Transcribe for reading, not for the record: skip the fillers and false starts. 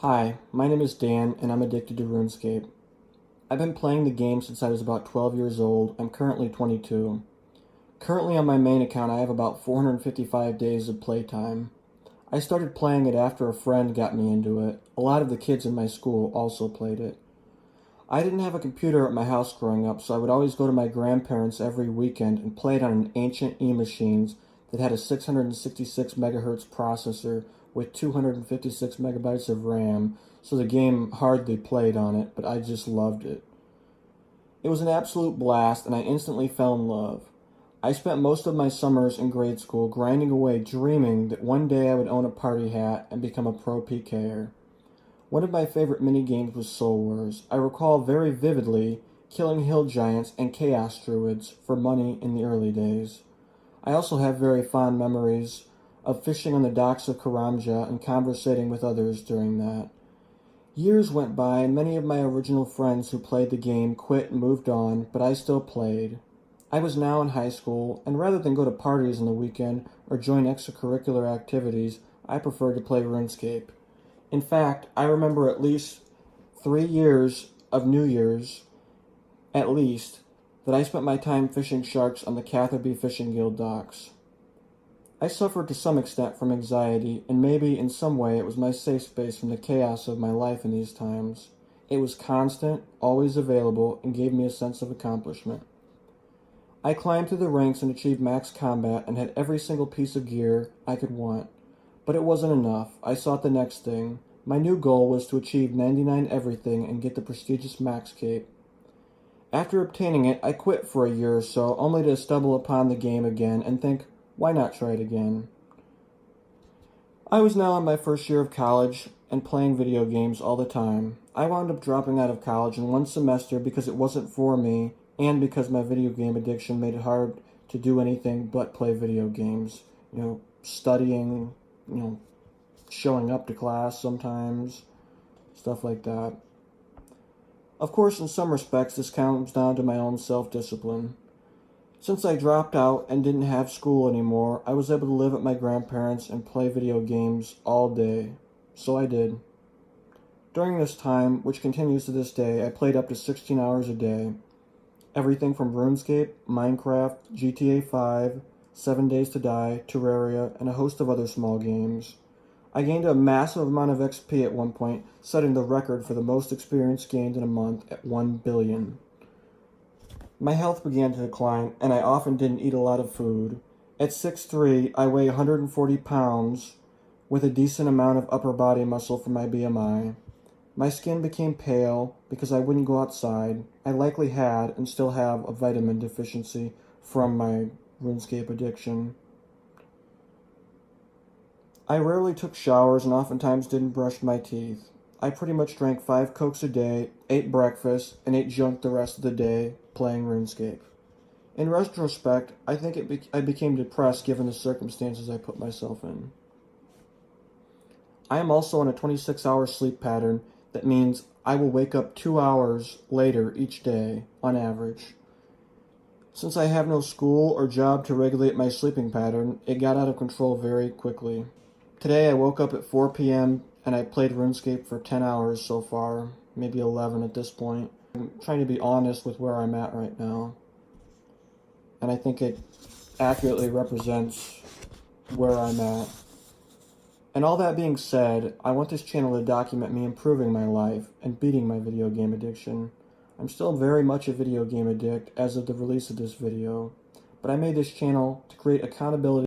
Hi, my name is Dan, and I'm addicted to RuneScape. I've been playing the game since I was about 12 years old. I'm currently 22. Currently on my main account, I have about 455 days of playtime. I started playing it after a friend got me into it. A lot of the kids in my school also played it. I didn't have a computer at my house growing up, so I would always go to my grandparents every weekend and play it on an ancient e-machines that had a 666 megahertz processor with 256 megabytes of RAM, so the game hardly played on it, but I just loved it. It was an absolute blast, and I instantly fell in love. I spent most of my summers in grade school grinding away, dreaming that one day I would own a party hat and become a pro PKer. One of my favorite minigames was Soul Wars. I recall very vividly killing hill giants and chaos druids for money in the early days. I also have very fond memories of fishing on the docks of Karamja and conversating with others during that. Years went by, and many of my original friends who played the game quit and moved on, but I still played. I was now in high school, and rather than go to parties on the weekend or join extracurricular activities, I preferred to play RuneScape. In fact, I remember at least 3 years of New Year's, at least, that I spent my time fishing sharks on the Catherby Fishing Guild docks. I suffered to some extent from anxiety, and maybe in some way it was my safe space from the chaos of my life in these times. It was constant, always available, and gave me a sense of accomplishment. I climbed through the ranks and achieved max combat and had every single piece of gear I could want. But it wasn't enough. I sought the next thing. My new goal was to achieve 99 everything and get the prestigious max cape. After obtaining it, I quit for a year or so, only to stumble upon the game again and think, why not try it again? I was now in my first year of college and playing video games all the time. I wound up dropping out of college in one semester because it wasn't for me and because my video game addiction made it hard to do anything but play video games. Studying, showing up to class sometimes, stuff like that. Of course, in some respects, this comes down to my own self-discipline. Since I dropped out and didn't have school anymore, I was able to live at my grandparents' and play video games all day. So I did. During this time, which continues to this day, I played up to 16 hours a day. Everything from RuneScape, Minecraft, GTA 5, 7 Days to Die, Terraria, and a host of other small games. I gained a massive amount of XP at one point, setting the record for the most experience gained in a month at 1 billion. My health began to decline, and I often didn't eat a lot of food. At 6'3", I weigh 140 pounds, with a decent amount of upper body muscle for my BMI. My skin became pale because I wouldn't go outside. I likely had, and still have, a vitamin deficiency from my RuneScape addiction. I rarely took showers and oftentimes didn't brush my teeth. I pretty much drank 5 Cokes a day, ate breakfast, and ate junk the rest of the day playing RuneScape. In retrospect, I think I became depressed given the circumstances I put myself in. I am also on a 26-hour sleep pattern. That means I will wake up 2 hours later each day, on average. Since I have no school or job to regulate my sleeping pattern, it got out of control very quickly. Today I woke up at 4 p.m. and I played RuneScape for 10 hours so far, maybe 11 at this point. I'm trying to be honest with where I'm at right now, and I think it accurately represents where I'm at. And all that being said, I want this channel to document me improving my life and beating my video game addiction. I'm still very much a video game addict as of the release of this video, but I made this channel to create accountability